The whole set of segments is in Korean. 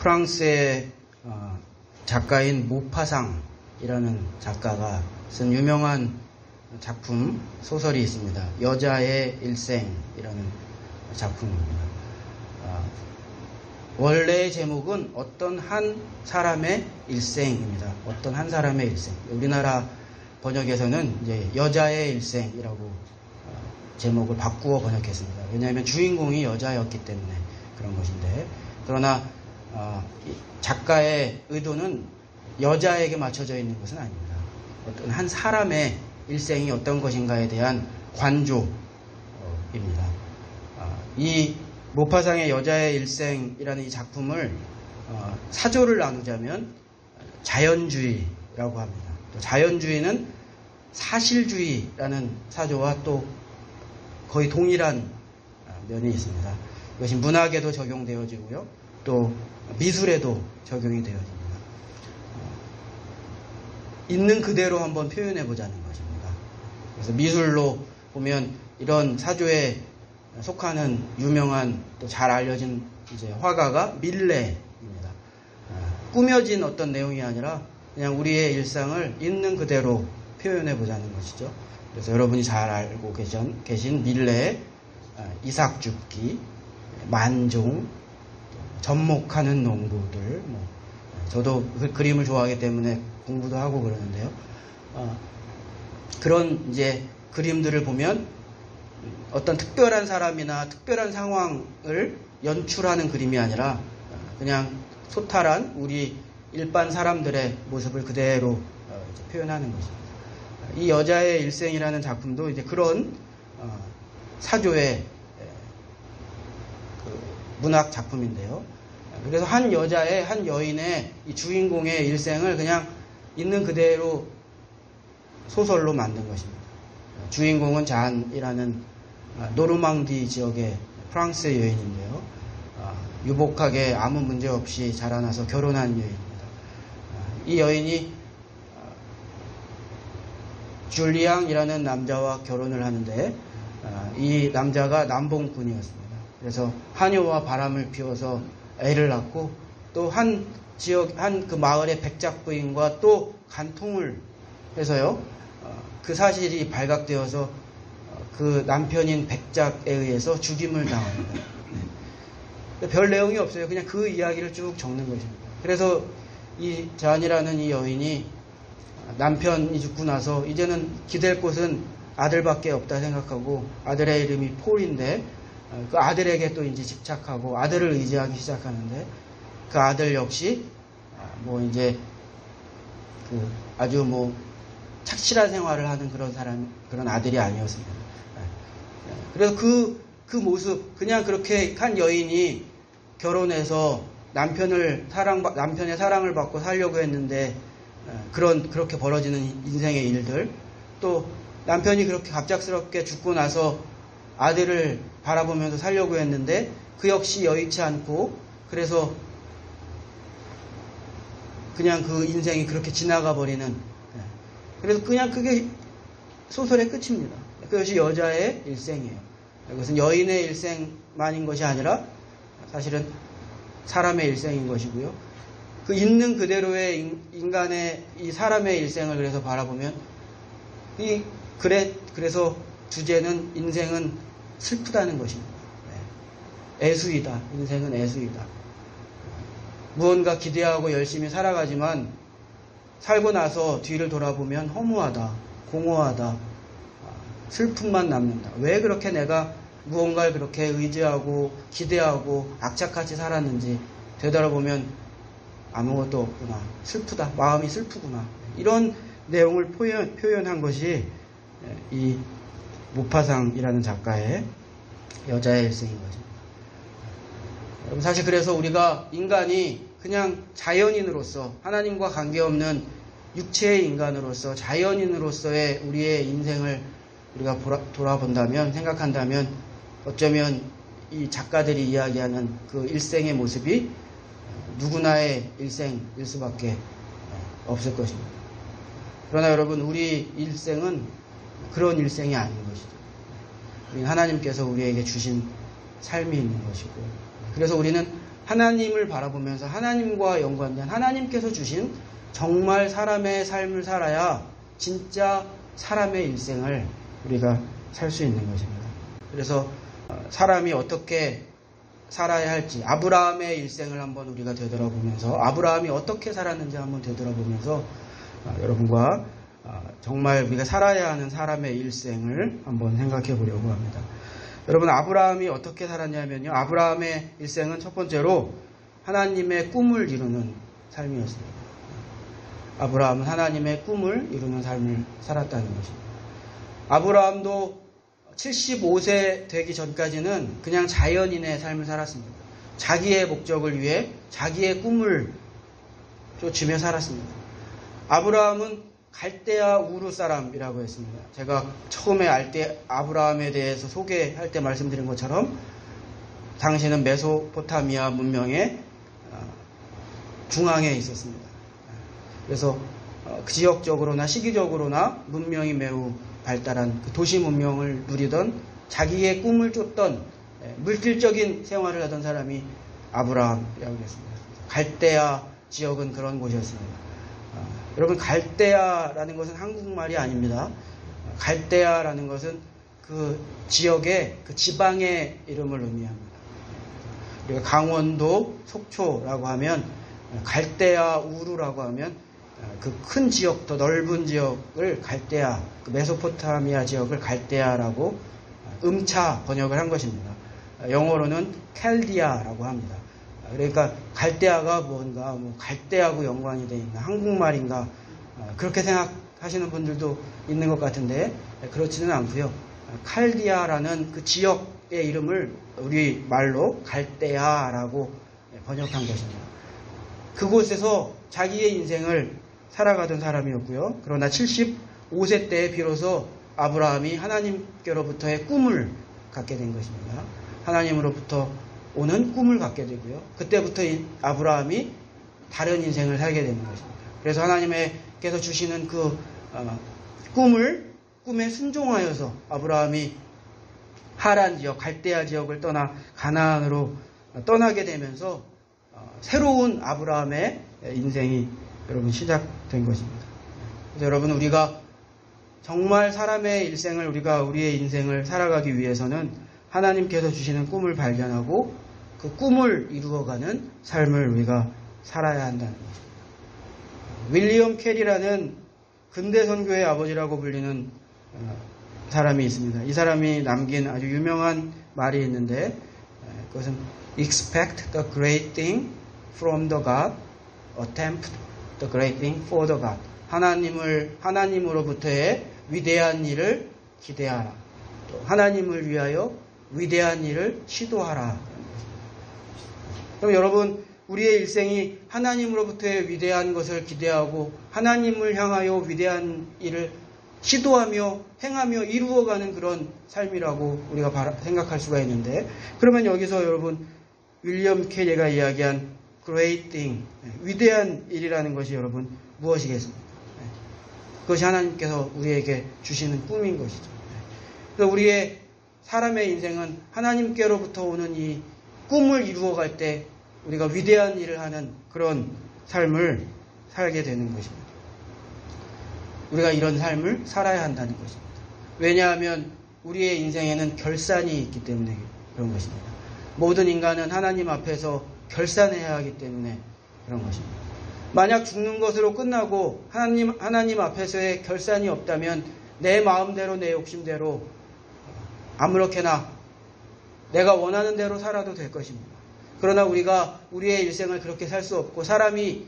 프랑스의 작가인 모파상이라는 작가가 쓴 유명한 작품, 소설이 있습니다. 여자의 일생이라는 작품입니다. 원래의 제목은 어떤 한 사람의 일생입니다. 어떤 한 사람의 일생. 우리나라 번역에서는 이제 여자의 일생이라고 제목을 바꾸어 번역했습니다. 왜냐하면 주인공이 여자였기 때문에 그런 것인데, 그러나 작가의 의도는 여자에게 맞춰져 있는 것은 아닙니다. 어떤 한 사람의 일생이 어떤 것인가에 대한 관조입니다. 이 모파상의 여자의 일생이라는 이 작품을 사조를 나누자면 자연주의라고 합니다. 또 자연주의는 사실주의라는 사조와 또 거의 동일한 면이 있습니다. 이것이 문학에도 적용되어지고요. 또 미술에도 적용이 되어집니다. 있는 그대로 한번 표현해 보자는 것입니다. 그래서 미술로 보면 이런 사조에 속하는 유명한 또 잘 알려진 이제 화가가 밀레입니다. 꾸며진 어떤 내용이 아니라 그냥 우리의 일상을 있는 그대로 표현해 보자는 것이죠. 그래서 여러분이 잘 알고 계신 밀레의 이삭죽기, 만종, 접목하는 농부들, 저도 그 그림을 좋아하기 때문에 공부도 하고 그러는데요. 그런 이제 그림들을 보면 어떤 특별한 사람이나 특별한 상황을 연출하는 그림이 아니라 그냥 소탈한 우리 일반 사람들의 모습을 그대로 표현하는 것입니다. 이 여자의 일생이라는 작품도 이제 그런 사조의 문학 작품인데요. 그래서 한 여자의, 한 여인의 이 주인공의 일생을 그냥 있는 그대로 소설로 만든 것입니다. 주인공은 잔이라는 노르망디 지역의 프랑스 여인인데요. 유복하게 아무 문제 없이 자라나서 결혼한 여인입니다. 이 여인이 줄리앙이라는 남자와 결혼을 하는데 이 남자가 남봉꾼이었습니다. 그래서 한효와 바람을 피워서 애를 낳고 또 한 지역, 한 그 마을의 백작 부인과 또 간통을 해서요. 그 사실이 발각되어서 그 남편인 백작에 의해서 죽임을 당합니다. 별 내용이 없어요. 그냥 그 이야기를 쭉 적는 것입니다. 그래서 이 잔이라는 이 여인이 남편이 죽고 나서 이제는 기댈 곳은 아들밖에 없다 생각하고 아들의 이름이 폴인데 그 아들에게 또 이제 집착하고 아들을 의지하기 시작하는데 그 아들 역시 뭐 이제 그 아주 뭐 착실한 생활을 하는 그런 그런 아들이 아니었습니다. 그래서 그 모습, 그냥 그렇게 한 여인이 결혼해서 남편의 사랑을 받고 살려고 했는데 그렇게 벌어지는 인생의 일들, 또 남편이 그렇게 갑작스럽게 죽고 나서 아들을 바라보면서 살려고 했는데 그 역시 여의치 않고 그래서 그냥 그 인생이 그렇게 지나가 버리는, 그래서 그냥 그게 소설의 끝입니다. 그것이 여자의 일생이에요. 그것은 여인의 일생만인 것이 아니라 사실은 사람의 일생인 것이고요. 그 있는 그대로의 인간의 이 사람의 일생을 그래서 바라보면 그래서 주제는 인생은 슬프다는 것입니다. 애수이다. 인생은 애수이다. 무언가 기대하고 열심히 살아가지만 살고 나서 뒤를 돌아보면 허무하다, 공허하다, 슬픔만 남는다. 왜 그렇게 내가 무언가를 그렇게 의지하고 기대하고 악착같이 살았는지 되돌아보면 아무것도 없구나. 슬프다. 마음이 슬프구나. 이런 내용을 표현한 것이 이 모파상이라는 작가의 여자의 일생인 것입니다. 사실 그래서 우리가 인간이 그냥 자연인으로서 하나님과 관계없는 육체의 인간으로서 자연인으로서의 우리의 인생을 우리가 돌아본다면, 생각한다면 어쩌면 이 작가들이 이야기하는 그 일생의 모습이 누구나의 일생일 수밖에 없을 것입니다. 그러나 여러분, 우리 일생은 그런 일생이 아닌 것이죠. 우리는 하나님께서 우리에게 주신 삶이 있는 것이고, 그래서 우리는 하나님을 바라보면서 하나님과 연관된 하나님께서 주신 정말 사람의 삶을 살아야 진짜 사람의 일생을 우리가 살 수 있는 것입니다. 그래서 사람이 어떻게 살아야 할지 아브라함의 일생을 한번 우리가 되돌아보면서 아브라함이 어떻게 살았는지 한번 되돌아보면서 여러분과 정말 우리가 살아야 하는 사람의 일생을 한번 생각해 보려고 합니다. 여러분, 아브라함이 어떻게 살았냐면요, 아브라함의 일생은 첫 번째로 하나님의 꿈을 이루는 삶이었습니다. 아브라함은 하나님의 꿈을 이루는 삶을 살았다는 것입니다. 아브라함도 75세 되기 전까지는 그냥 자연인의 삶을 살았습니다. 자기의 목적을 위해 자기의 꿈을 쫓으며 살았습니다. 아브라함은 갈대아 우르 사람이라고 했습니다. 제가 처음에 아브라함에 대해서 소개할 때 말씀드린 것처럼 당시는 메소포타미아 문명의 중앙에 있었습니다. 그래서 지역적으로나 시기적으로나 문명이 매우 발달한 그 도시 문명을 누리던 자기의 꿈을 쫓던 물질적인 생활을 하던 사람이 아브라함이라고 했습니다. 갈대아 지역은 그런 곳이었습니다. 여러분, 갈대아라는 것은 한국말이 아닙니다. 갈대아라는 것은 그 지역의 그 지방의 이름을 의미합니다. 우리가 강원도 속초라고 하면 갈대아 우루라고 하면 그 큰 지역, 더 넓은 지역을 갈대아, 그 메소포타미아 지역을 갈대아라고 음차 번역을 한 것입니다. 영어로는 캘디아라고 합니다. 그러니까 갈대아가 뭔가 갈대하고 연관이 되어 있나, 한국말인가, 그렇게 생각하시는 분들도 있는 것 같은데 그렇지는 않고요. 칼디아라는 그 지역의 이름을 우리 말로 갈대아라고 번역한 것입니다. 그곳에서 자기의 인생을 살아가던 사람이었고요. 그러나 75세 때에 비로소 아브라함이 하나님께로부터의 꿈을 갖게 된 것입니다. 하나님으로부터 오는 꿈을 갖게 되고요. 그때부터 아브라함이 다른 인생을 살게 되는 것입니다. 그래서 하나님께서 주시는 그 꿈에 순종하여서 아브라함이 하란 지역, 갈대아 지역을 떠나 가나안으로 떠나게 되면서 새로운 아브라함의 인생이 여러분 시작된 것입니다. 그래서 여러분, 우리가 정말 사람의 일생을 우리의 인생을 살아가기 위해서는 하나님께서 주시는 꿈을 발견하고 그 꿈을 이루어가는 삶을 우리가 살아야 한다는 것입니다. 윌리엄 캐리라는 근대 선교의 아버지라고 불리는 사람이 있습니다. 이 사람이 남긴 아주 유명한 말이 있는데 그것은 expect the great thing from the God, attempt the great thing for the God. 하나님으로부터의 위대한 일을 기대하라. 또 하나님을 위하여 위대한 일을 시도하라. 그럼 여러분, 우리의 일생이 하나님으로부터의 위대한 것을 기대하고 하나님을 향하여 위대한 일을 시도하며 행하며 이루어가는 그런 삶이라고 우리가 생각할 수가 있는데, 그러면 여기서 여러분, 윌리엄 캐리가 이야기한 great thing, 위대한 일이라는 것이 여러분 무엇이겠습니까? 그것이 하나님께서 우리에게 주시는 꿈인 것이죠. 그래서 우리의 사람의 인생은 하나님께로부터 오는 이 꿈을 이루어갈 때 우리가 위대한 일을 하는 그런 삶을 살게 되는 것입니다. 우리가 이런 삶을 살아야 한다는 것입니다. 왜냐하면 우리의 인생에는 결산이 있기 때문에 그런 것입니다. 모든 인간은 하나님 앞에서 결산해야 하기 때문에 그런 것입니다. 만약 죽는 것으로 끝나고 하나님 앞에서의 결산이 없다면 내 마음대로 내 욕심대로 아무렇게나 내가 원하는 대로 살아도 될 것입니다. 그러나 우리가 우리의 일생을 그렇게 살 수 없고 사람의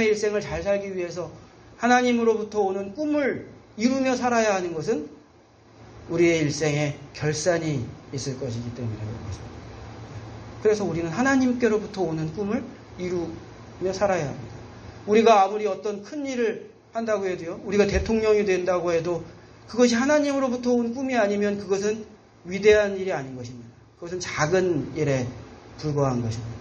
일생을 잘 살기 위해서 하나님으로부터 오는 꿈을 이루며 살아야 하는 것은 우리의 일생에 결산이 있을 것이기 때문에 그런 것입니다. 그래서 우리는 하나님께로부터 오는 꿈을 이루며 살아야 합니다. 우리가 아무리 어떤 큰 일을 한다고 해도요, 우리가 대통령이 된다고 해도 그것이 하나님으로부터 온 꿈이 아니면 그것은 위대한 일이 아닌 것입니다. 그것은 작은 일에 불과한 것입니다.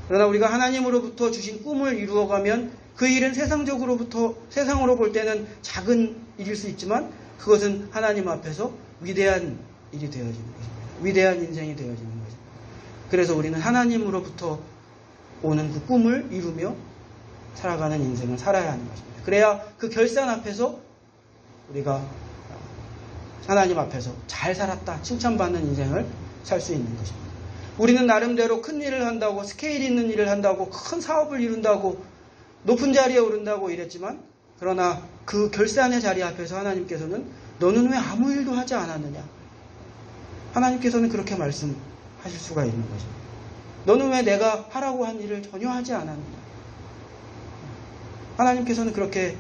그러나 우리가 하나님으로부터 주신 꿈을 이루어가면 그 일은 세상으로 볼 때는 작은 일일 수 있지만 그것은 하나님 앞에서 위대한 일이 되어지는 것입니다. 위대한 인생이 되어지는 것입니다. 그래서 우리는 하나님으로부터 오는 그 꿈을 이루며 살아가는 인생을 살아야 하는 것입니다. 그래야 그 결산 앞에서 우리가 하나님 앞에서 잘 살았다 칭찬받는 인생을 살 수 있는 것입니다. 우리는 나름대로 큰 일을 한다고, 스케일 있는 일을 한다고, 큰 사업을 이룬다고, 높은 자리에 오른다고 이랬지만, 그러나 그 결산의 자리 앞에서 하나님께서는 너는 왜 아무 일도 하지 않았느냐? 하나님께서는 그렇게 말씀하실 수가 있는 것입니다. 너는 왜 내가 하라고 한 일을 전혀 하지 않았느냐? 하나님께서는 그렇게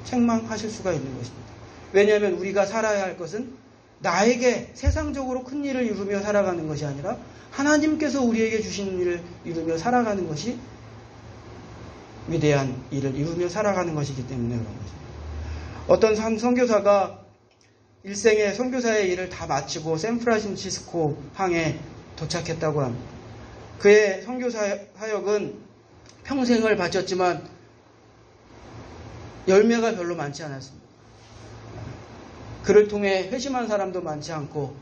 책망하실 수가 있는 것입니다. 왜냐하면 우리가 살아야 할 것은 나에게 세상적으로 큰 일을 이루며 살아가는 것이 아니라 하나님께서 우리에게 주신 일을 이루며 살아가는 것이 위대한 일을 이루며 살아가는 것이기 때문에 그런 것입니다. 어떤 선교사가 일생의 선교사의 일을 다 마치고 샌프란시스코 항에 도착했다고 합니다. 그의 선교 사역은 평생을 바쳤지만 열매가 별로 많지 않았습니다. 그를 통해 회심한 사람도 많지 않고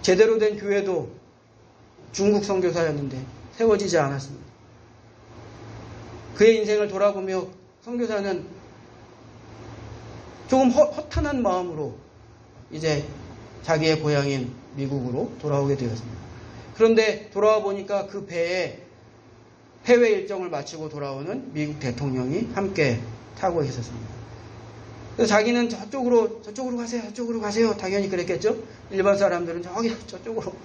제대로 된 교회도 중국 선교사였는데 세워지지 않았습니다. 그의 인생을 돌아보며 선교사는 조금 허탄한 마음으로 이제 자기의 고향인 미국으로 돌아오게 되었습니다. 그런데 돌아와 보니까 그 배에 해외 일정을 마치고 돌아오는 미국 대통령이 함께 타고 있었습니다. 그래서 자기는 저쪽으로 가세요. 당연히 그랬겠죠. 일반 사람들은 저쪽으로.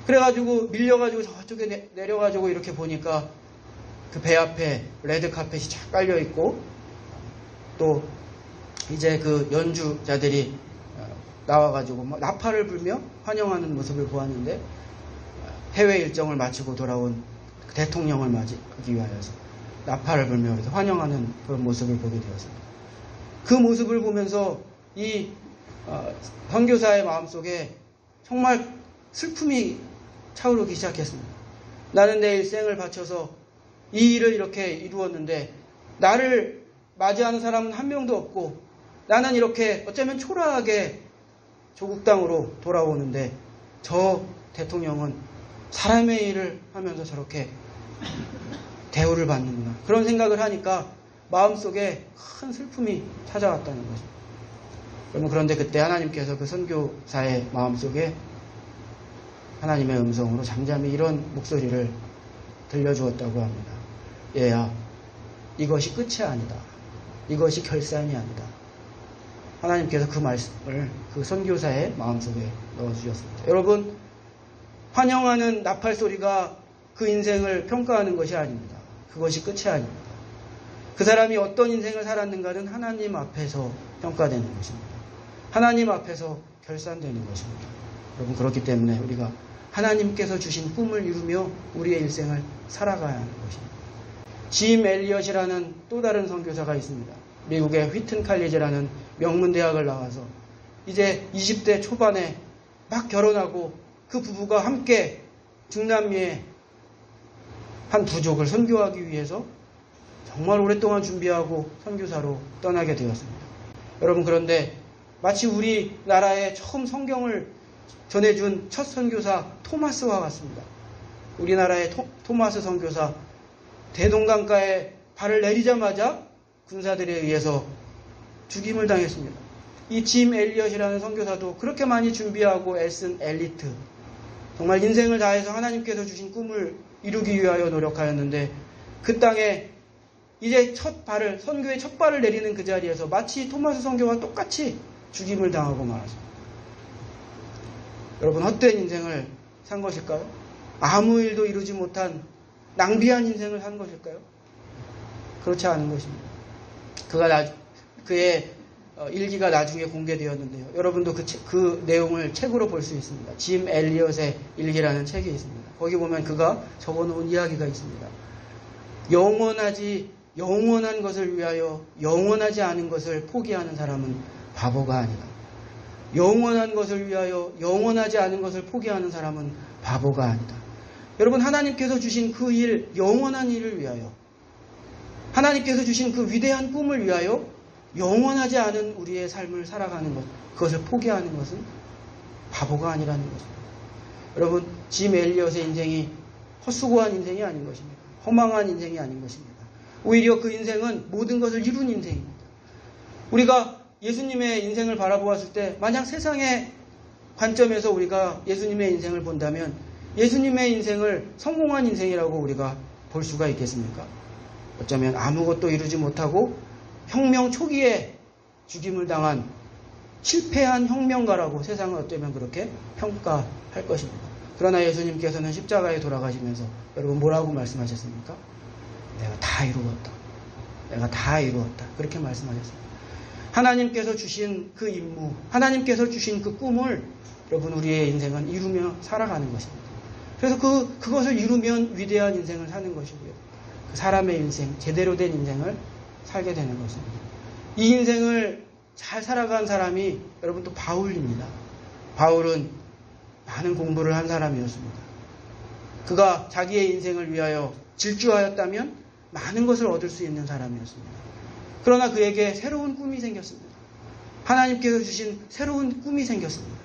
그래가지고 밀려가지고 저쪽에 내려가지고 이렇게 보니까 그 배 앞에 레드 카펫이 쫙 깔려 있고 또 이제 그 연주자들이 나와가지고 막 나팔을 불며 환영하는 모습을 보았는데 해외 일정을 마치고 돌아온 대통령을 맞이하기 위하여서 나팔을 불며 환영하는 그런 모습을 보게 되었습니다. 그 모습을 보면서 이 선교사의 마음속에 정말 슬픔이 차오르기 시작했습니다. 나는 내 일생을 바쳐서 이 일을 이렇게 이루었는데 나를 맞이하는 사람은 한 명도 없고 나는 이렇게 어쩌면 초라하게 조국 땅으로 돌아오는데 저 대통령은 사람의 일을 하면서 저렇게 대우를 받는구나. 그런 생각을 하니까 마음속에 큰 슬픔이 찾아왔다는 거죠. 여러분, 그런데 그때 하나님께서 그 선교사의 마음속에 하나님의 음성으로 잠잠히 이런 목소리를 들려주었다고 합니다. 얘야, 이것이 끝이 아니다. 이것이 결산이 아니다. 하나님께서 그 말씀을 그 선교사의 마음속에 넣어주셨습니다. 여러분, 환영하는 나팔 소리가 그 인생을 평가하는 것이 아닙니다. 그것이 끝이 아닙니다. 그 사람이 어떤 인생을 살았는가는 하나님 앞에서 평가되는 것입니다. 하나님 앞에서 결산되는 것입니다. 여러분, 그렇기 때문에 우리가 하나님께서 주신 꿈을 이루며 우리의 일생을 살아가야 하는 것입니다. 짐 엘리엇이라는 또 다른 선교사가 있습니다. 미국의 휘튼 칼리지라는 명문대학을 나와서 이제 20대 초반에 막 결혼하고 그 부부가 함께 중남미의 한 부족을 선교하기 위해서 정말 오랫동안 준비하고 선교사로 떠나게 되었습니다. 여러분, 그런데 마치 우리나라에 처음 성경을 전해준 첫 선교사 토마스와 같습니다. 우리나라의 토마스 선교사, 대동강가에 발을 내리자마자 군사들에 의해서 죽임을 당했습니다. 이 짐 엘리엇이라는 선교사도 그렇게 많이 준비하고 애쓴 엘리트, 정말 인생을 다해서 하나님께서 주신 꿈을 이루기 위하여 노력하였는데 그 땅에 이제 선교의 첫 발을 내리는 그 자리에서 마치 토마스 선교와 똑같이 죽임을 당하고 말았습니다. 여러분, 헛된 인생을 산 것일까요? 아무 일도 이루지 못한 낭비한 인생을 산 것일까요? 그렇지 않은 것입니다. 그의 일기가 나중에 공개되었는데요. 여러분도 그 내용을 책으로 볼 수 있습니다. 짐 엘리엇의 일기라는 책이 있습니다. 거기 보면 그가 적어놓은 이야기가 있습니다. 영원한 것을 위하여 영원하지 않은 것을 포기하는 사람은 바보가 아니다. 영원한 것을 위하여 영원하지 않은 것을 포기하는 사람은 바보가 아니다. 여러분, 하나님께서 주신 그 일, 영원한 일을 위하여, 하나님께서 주신 그 위대한 꿈을 위하여 영원하지 않은 우리의 삶을 살아가는 것, 그것을 포기하는 것은 바보가 아니라는 것입니다. 여러분, 짐 엘리엇의 인생이 헛수고한 인생이 아닌 것입니다. 허망한 인생이 아닌 것입니다. 오히려 그 인생은 모든 것을 이룬 인생입니다. 우리가 예수님의 인생을 바라보았을 때 만약 세상의 관점에서 우리가 예수님의 인생을 본다면 예수님의 인생을 성공한 인생이라고 우리가 볼 수가 있겠습니까? 어쩌면 아무것도 이루지 못하고 혁명 초기에 죽임을 당한 실패한 혁명가라고 세상은 어쩌면 그렇게 평가할 것입니다. 그러나 예수님께서는 십자가에 돌아가시면서 여러분 뭐라고 말씀하셨습니까? 내가 다 이루었다. 내가 다 이루었다. 그렇게 말씀하셨습니다. 하나님께서 주신 그 임무, 하나님께서 주신 그 꿈을 여러분 우리의 인생은 이루며 살아가는 것입니다. 그래서 그것을 이루면 위대한 인생을 사는 것이고요. 그 사람의 인생, 제대로 된 인생을 살게 되는 것입니다. 이 인생을 잘 살아간 사람이 여러분 또 바울입니다. 바울은 많은 공부를 한 사람이었습니다. 그가 자기의 인생을 위하여 질주하였다면 많은 것을 얻을 수 있는 사람이었습니다. 그러나 그에게 새로운 꿈이 생겼습니다. 하나님께서 주신 새로운 꿈이 생겼습니다.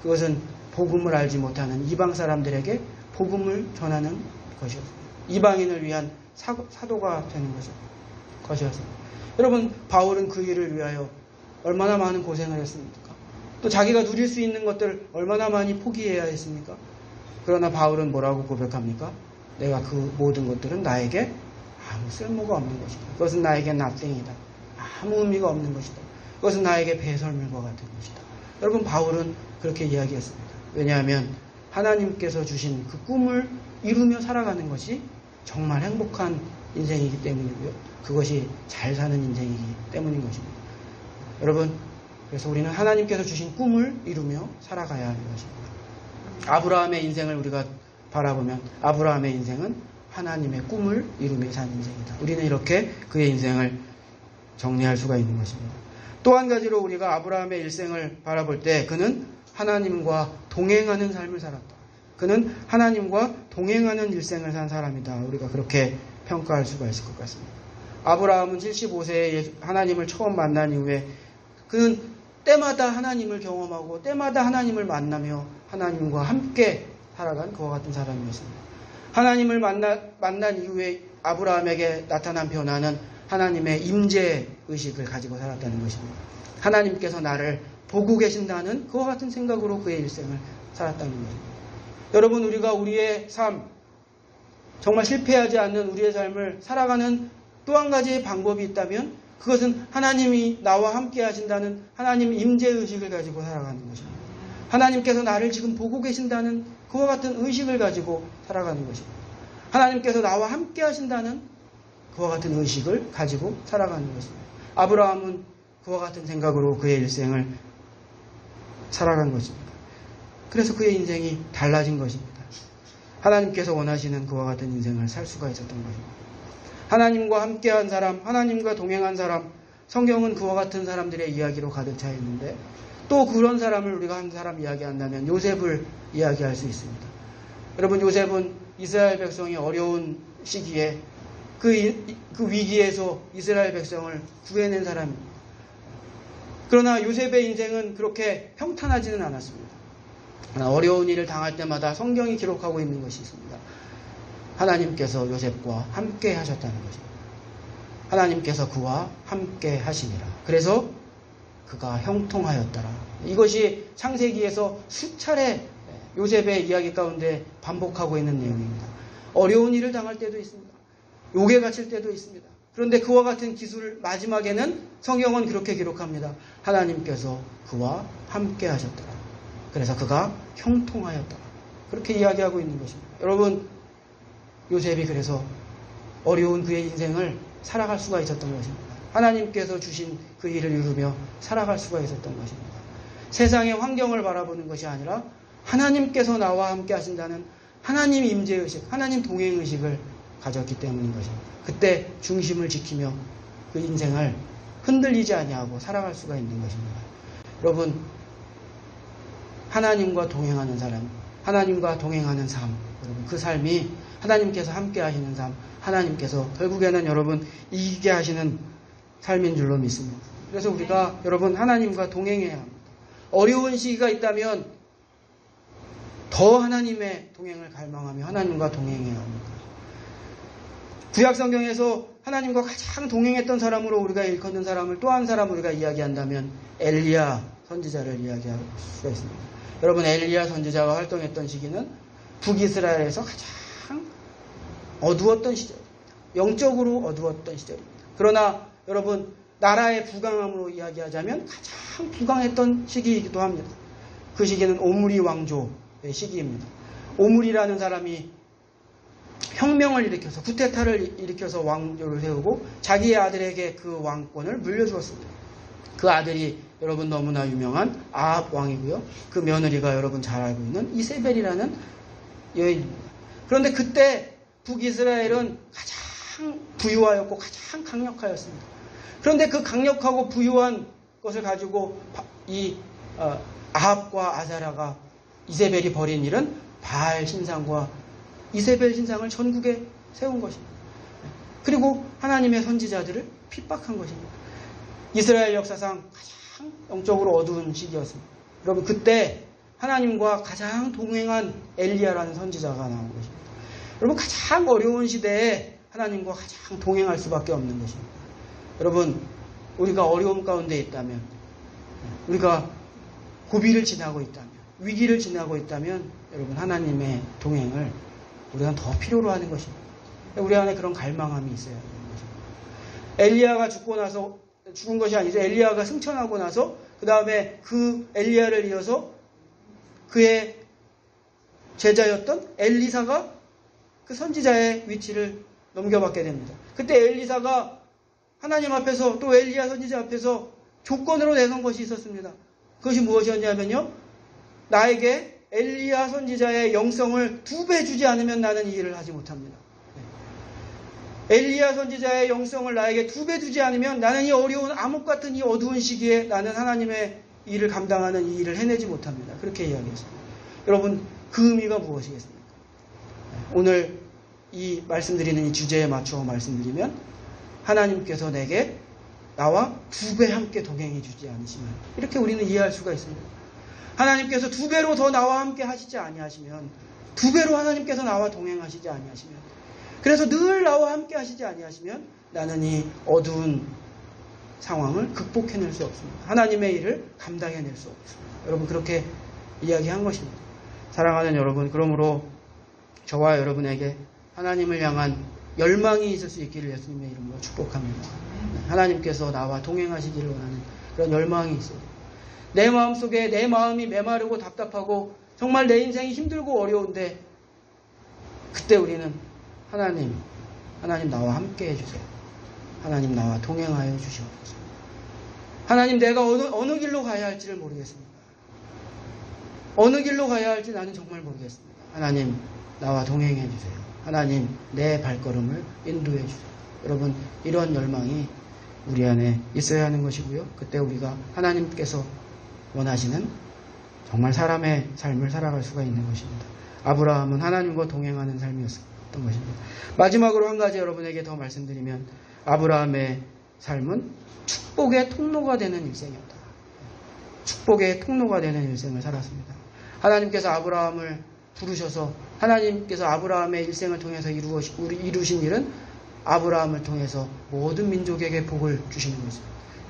그것은 복음을 알지 못하는 이방 사람들에게 복음을 전하는 것이었습니다. 이방인을 위한 사도가 되는 것이었습니다. 여러분, 바울은 그 일을 위하여 얼마나 많은 고생을 했습니까? 또 자기가 누릴 수 있는 것들을 얼마나 많이 포기해야 했습니까? 그러나 바울은 뭐라고 고백합니까? 내가 그 모든 것들은 나에게 아무 쓸모가 없는 것이다. 그것은 나에게 nothing이다. 아무 의미가 없는 것이다. 그것은 나에게 배설물과 같은 것이다. 여러분, 바울은 그렇게 이야기했습니다. 왜냐하면 하나님께서 주신 그 꿈을 이루며 살아가는 것이 정말 행복한 인생이기 때문이고요. 그것이 잘 사는 인생이기 때문인 것입니다. 여러분, 그래서 우리는 하나님께서 주신 꿈을 이루며 살아가야 하는 것입니다. 아브라함의 인생을 우리가 바라보면 아브라함의 인생은 하나님의 꿈을 이루며 산 인생이다. 우리는 이렇게 그의 인생을 정리할 수가 있는 것입니다. 또 한 가지로 우리가 아브라함의 일생을 바라볼 때 그는 하나님과 동행하는 삶을 살았다. 그는 하나님과 동행하는 일생을 산 사람이다. 우리가 그렇게 평가할 수가 있을 것 같습니다. 아브라함은 75세에 하나님을 처음 만난 이후에 그는 때마다 하나님을 경험하고 때마다 하나님을 만나며 하나님과 함께 살아간 그와 같은 사람이었습니다. 하나님을 만난 이후에 아브라함에게 나타난 변화는 하나님의 임재 의식을 가지고 살았다는 것입니다. 하나님께서 나를 보고 계신다는 그와 같은 생각으로 그의 일생을 살았다는 것입니다. 여러분, 우리가 우리의 삶, 정말 실패하지 않는 우리의 삶을 살아가는 또 한 가지의 방법이 있다면 그것은 하나님이 나와 함께 하신다는 하나님 임재의식을 가지고 살아가는 것입니다. 하나님께서 나를 지금 보고 계신다는 그와 같은 의식을 가지고 살아가는 것입니다. 하나님께서 나와 함께 하신다는 그와 같은 의식을 가지고 살아가는 것입니다. 아브라함은 그와 같은 생각으로 그의 일생을 살아간 것입니다. 그래서 그의 인생이 달라진 것입니다. 하나님께서 원하시는 그와 같은 인생을 살 수가 있었던 것입니다. 하나님과 함께한 사람, 하나님과 동행한 사람, 성경은 그와 같은 사람들의 이야기로 가득 차 있는데 또 그런 사람을 우리가 한 사람 이야기한다면 요셉을 이야기할 수 있습니다. 여러분, 요셉은 이스라엘 백성이 어려운 시기에 그 위기에서 이스라엘 백성을 구해낸 사람입니다. 그러나 요셉의 인생은 그렇게 평탄하지는 않았습니다. 어려운 일을 당할 때마다 성경이 기록하고 있는 것이 있습니다. 하나님께서 요셉과 함께 하셨다는 것입니다. 하나님께서 그와 함께 하시니라. 그래서 그가 형통하였더라. 이것이 창세기에서 수차례 요셉의 이야기 가운데 반복하고 있는 내용입니다. 어려운 일을 당할 때도 있습니다. 욕에 갇힐 때도 있습니다. 그런데 그와 같은 기술 마지막에는 성경은 그렇게 기록합니다. 하나님께서 그와 함께 하셨더라. 그래서 그가 형통하였더라. 그렇게 이야기하고 있는 것입니다. 여러분, 요셉이 그래서 어려운 그의 인생을 살아갈 수가 있었던 것입니다. 하나님께서 주신 그 일을 이루며 살아갈 수가 있었던 것입니다. 세상의 환경을 바라보는 것이 아니라 하나님께서 나와 함께 하신다는 하나님 임재의식, 하나님 동행의식을 가졌기 때문인 것입니다. 그때 중심을 지키며 그 인생을 흔들리지 아니하고 살아갈 수가 있는 것입니다. 여러분, 하나님과 동행하는 사람, 하나님과 동행하는 삶, 여러분, 그 삶이 하나님께서 함께 하시는 삶, 하나님께서 결국에는 여러분 이기게 하시는 삶인 줄로 믿습니다. 그래서 우리가 여러분 하나님과 동행해야 합니다. 어려운 시기가 있다면 더 하나님의 동행을 갈망하며 하나님과 동행해야 합니다. 구약 성경에서 하나님과 가장 동행했던 사람으로 우리가 일컫는 사람을 또 한 사람 우리가 이야기한다면 엘리야 선지자를 이야기할 수가 있습니다. 여러분, 엘리야 선지자가 활동했던 시기는 북이스라엘에서 가장 어두웠던 시절입니다. 영적으로 어두웠던 시절입니다. 그러나 여러분, 나라의 부강함으로 이야기하자면 가장 부강했던 시기이기도 합니다. 그 시기는 오므리 왕조의 시기입니다. 오므리라는 사람이 혁명을 일으켜서 쿠데타를 일으켜서 왕조를 세우고 자기의 아들에게 그 왕권을 물려주었습니다. 그 아들이 여러분 너무나 유명한 아합 왕이고요. 그 며느리가 여러분 잘 알고 있는 이세벨이라는 여인입니다. 그런데 그때 북이스라엘은 가장 부유하였고 가장 강력하였습니다. 그런데 그 강력하고 부유한 것을 가지고 이 아합과 아사랴가 이세벨이 벌인 일은 바알 신상과 이세벨 신상을 전국에 세운 것입니다. 그리고 하나님의 선지자들을 핍박한 것입니다. 이스라엘 역사상 가장 영적으로 어두운 시기였습니다. 여러분, 그때 하나님과 가장 동행한 엘리야라는 선지자가 나온 것입니다. 여러분, 가장 어려운 시대에 하나님과 가장 동행할 수밖에 없는 것입니다. 여러분, 우리가 어려움 가운데 있다면, 우리가 고비를 지나고 있다면, 위기를 지나고 있다면 여러분, 하나님의 동행을 우리가 더 필요로 하는 것입니다. 우리 안에 그런 갈망함이 있어야 하는 것입니다. 엘리야가 죽은 것이 아니죠. 엘리야가 승천하고 나서 그 다음에 그 엘리야를 이어서 그의 제자였던 엘리사가 그 선지자의 위치를 넘겨받게 됩니다. 그때 엘리사가 하나님 앞에서 또 엘리야 선지자 앞에서 조건으로 내건 것이 있었습니다. 그것이 무엇이었냐면요, 나에게 엘리야 선지자의 영성을 2배 주지 않으면 나는 이 일을 하지 못합니다. 엘리야 선지자의 영성을 나에게 2배 주지 않으면 나는 이 어려운 암흑 같은 이 어두운 시기에 나는 하나님의 일을 감당하는 이 일을 해내지 못합니다. 그렇게 이야기했습니다. 여러분, 그 의미가 무엇이겠습니까? 오늘 이 말씀드리는 이 주제에 맞추어 말씀드리면 하나님께서 내게 나와 2배 함께 동행해 주지 않으시면, 이렇게 우리는 이해할 수가 있습니다. 하나님께서 2배로 더 나와 함께 하시지 아니하시면, 2배로 하나님께서 나와 동행하시지 아니하시면, 그래서 늘 나와 함께 하시지 아니하시면 나는 이 어두운 상황을 극복해낼 수 없습니다. 하나님의 일을 감당해낼 수 없습니다. 여러분, 그렇게 이야기한 것입니다. 사랑하는 여러분, 그러므로 저와 여러분에게 하나님을 향한 열망이 있을 수 있기를 예수님의 이름으로 축복합니다. 하나님께서 나와 동행하시기를 원하는 그런 열망이 있어요. 내 마음속에 내 마음이 메마르고 답답하고 정말 내 인생이 힘들고 어려운데, 그때 우리는 하나님 나와 함께 해주세요. 하나님 나와 동행하여 주시옵소서. 하나님, 내가 어느 길로 가야 할지를 모르겠습니다. 어느 길로 가야 할지 나는 정말 모르겠습니다. 하나님, 나와 동행해 주세요. 하나님, 내 발걸음을 인도해 주세요. 여러분, 이런 열망이 우리 안에 있어야 하는 것이고요. 그때 우리가 하나님께서 원하시는 정말 사람의 삶을 살아갈 수가 있는 것입니다. 아브라함은 하나님과 동행하는 삶이었던 것입니다. 마지막으로 한 가지 여러분에게 더 말씀드리면, 아브라함의 삶은 축복의 통로가 되는 일생이었다. 축복의 통로가 되는 일생을 살았습니다. 하나님께서 아브라함을 부르셔서 하나님께서 아브라함의 일생을 통해서 이루신 일은 아브라함을 통해서 모든 민족에게 복을 주시는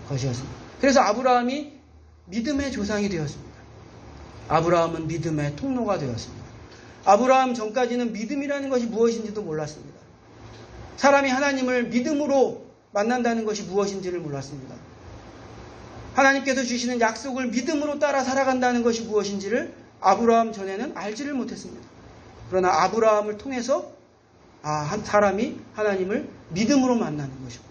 것이었습니다. 그래서 아브라함이 믿음의 조상이 되었습니다. 아브라함은 믿음의 통로가 되었습니다. 아브라함 전까지는 믿음이라는 것이 무엇인지도 몰랐습니다. 사람이 하나님을 믿음으로 만난다는 것이 무엇인지를 몰랐습니다. 하나님께서 주시는 약속을 믿음으로 따라 살아간다는 것이 무엇인지를 아브라함 전에는 알지를 못했습니다. 그러나 아브라함을 통해서 사람이 하나님을 믿음으로 만나는 것이구나.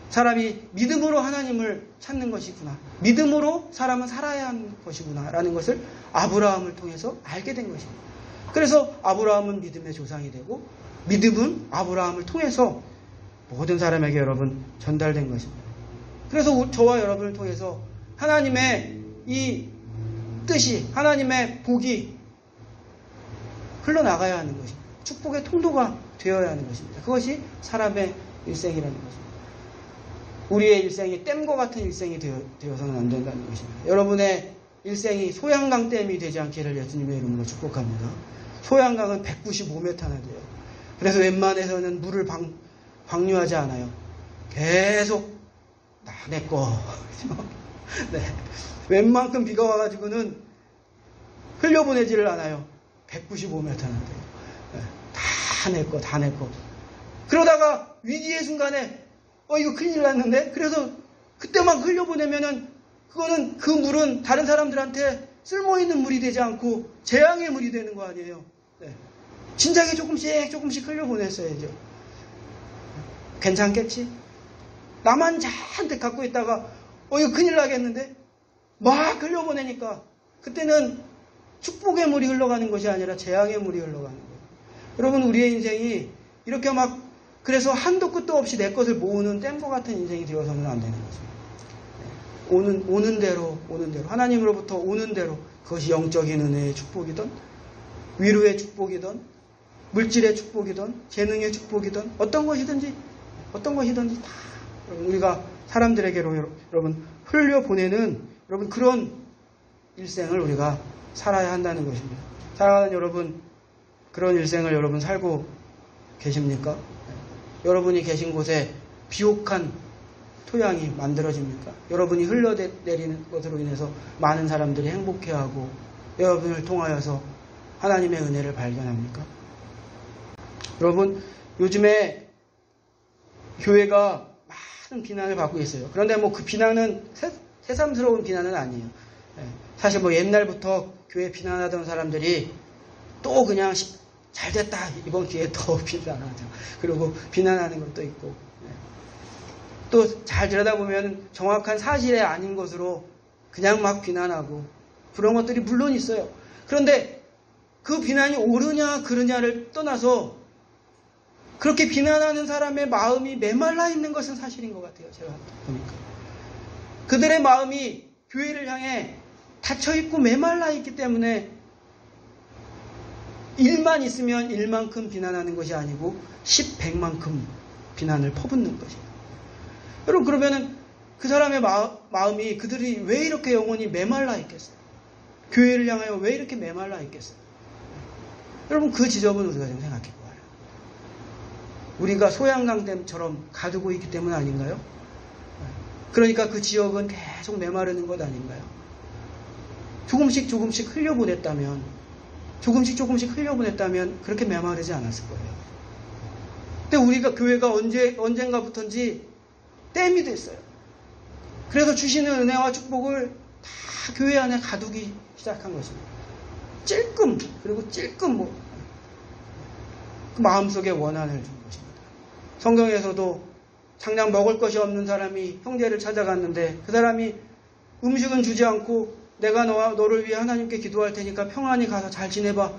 사람이 믿음으로 하나님을 찾는 것이구나. 믿음으로 사람은 살아야 하는 것이구나. 라는 것을 아브라함을 통해서 알게 된 것입니다. 그래서 아브라함은 믿음의 조상이 되고, 믿음은 아브라함을 통해서 모든 사람에게 여러분 전달된 것입니다. 그래서 저와 여러분을 통해서 하나님의 이 뜻이, 하나님의 복이 흘러나가야 하는 것입니다. 축복의 통로가 되어야 하는 것입니다. 그것이 사람의 일생이라는 것입니다. 우리의 일생이 댐과 같은 일생이 되어서는 안 된다는 것입니다. 여러분의 일생이 소양강댐이 되지 않기를 예수님의 이름으로 축복합니다. 소양강은 195m나 돼요. 그래서 웬만해서는 물을 방류하지 않아요. 계속 내 거. 네. 웬만큼 비가 와가지고는 흘려보내지를 않아요. 195m나 돼요. 네. 다 내 거, 다 내 거. 그러다가 위기의 순간에 이거 큰일 났는데? 그래서 그때만 흘려보내면은 그거는 그 물은 다른 사람들한테 쓸모있는 물이 되지 않고 재앙의 물이 되는 거 아니에요. 네. 진작에 조금씩 흘려보냈어야죠. 괜찮겠지? 나만 잔뜩 갖고 있다가 이거 큰일 나겠는데? 막 흘려보내니까 그때는 축복의 물이 흘러가는 것이 아니라 재앙의 물이 흘러가는 거예요. 여러분, 우리의 인생이 이렇게 막 그래서 한도 끝도 없이 내 것을 모으는 댐과 같은 인생이 되어서는 안 되는 거죠. 오는 대로 하나님으로부터 오는 대로, 그것이 영적인 은혜의 축복이든 위로의 축복이든 물질의 축복이든 재능의 축복이든 어떤 것이든지 다 우리가 사람들에게로 여러분 흘려보내는 여러분 그런 일생을 우리가 살아야 한다는 것입니다. 사랑하는 여러분, 그런 일생을 여러분 살고 계십니까? 여러분이 계신 곳에 비옥한 토양이 만들어집니까? 여러분이 흘러내리는 것으로 인해서 많은 사람들이 행복해하고 여러분을 통하여서 하나님의 은혜를 발견합니까? 여러분, 요즘에 교회가 많은 비난을 받고 있어요. 그런데 그 비난은 새삼스러운 비난은 아니에요. 사실 옛날부터 교회 비난하던 사람들이 또 그냥 잘 됐다, 이번 기회에 더 비난하자. 그리고 비난하는 것도 있고. 또 잘 들여다보면 정확한 사실이 아닌 것으로 그냥 막 비난하고 그런 것들이 물론 있어요. 그런데 그 비난이 옳으냐 그르냐를 떠나서 그렇게 비난하는 사람의 마음이 메말라 있는 것은 사실인 것 같아요. 제가 보니까. 그들의 마음이 교회를 향해 닫혀있고 메말라 있기 때문에 일만 있으면 일만큼 비난하는 것이 아니고 10,100만큼 비난을 퍼붓는 것이에요. 여러분, 그러면은 그 사람의 마음이 그들이 왜 이렇게 영혼이 메말라 있겠어요? 교회를 향하여 왜 이렇게 메말라 있겠어요? 여러분, 그 지점은 우리가 좀 생각해 보아요. 우리가 소양강댐처럼 가두고 있기 때문 아닌가요? 그러니까 그 지역은 계속 메마르는 것 아닌가요? 조금씩 흘려보냈다면 그렇게 메마르지 않았을 거예요. 근데 우리가 교회가 언젠가부터인지 댐이 됐어요. 그래서 주시는 은혜와 축복을 다 교회 안에 가두기 시작한 것입니다. 찔끔 그 마음속에 원한을 준 것입니다. 성경에서도 당장 먹을 것이 없는 사람이 형제를 찾아갔는데 그 사람이 음식은 주지 않고 내가 너를 위해 하나님께 기도할 테니까 평안히 가서 잘 지내봐.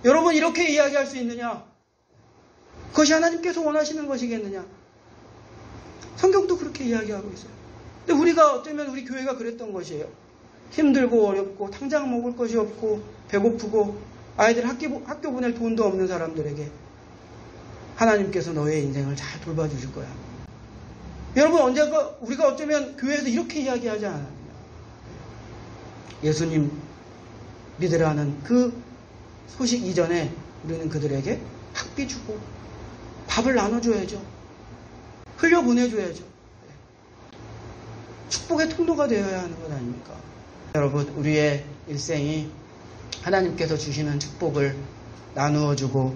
여러분, 이렇게 이야기할 수 있느냐? 그것이 하나님께서 원하시는 것이겠느냐? 성경도 그렇게 이야기하고 있어요. 근데 우리가 어쩌면 우리 교회가 그랬던 것이에요. 힘들고 어렵고 당장 먹을 것이 없고 배고프고 아이들 학교 보낼 돈도 없는 사람들에게 하나님께서 너의 인생을 잘 돌봐주실 거야. 여러분, 언젠가 우리가 어쩌면 교회에서 이렇게 이야기하지 않았느냐? 예수님 믿으라는 그 소식 이전에 우리는 그들에게 학비 주고 밥을 나눠줘야죠. 흘려보내줘야죠. 축복의 통로가 되어야 하는 것 아닙니까? 여러분, 우리의 일생이 하나님께서 주시는 축복을 나누어주고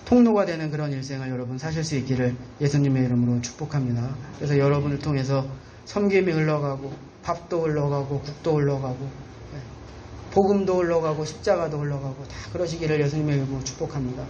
통로가 되는 그런 일생을 여러분 사실 수 있기를 예수님의 이름으로 축복합니다. 그래서 여러분을 통해서 섬김이 흘러가고 밥도 흘러가고 국도 흘러가고 복음도 흘러가고 십자가도 흘러가고 다 그러시기를 예수님의 이름으로 축복합니다.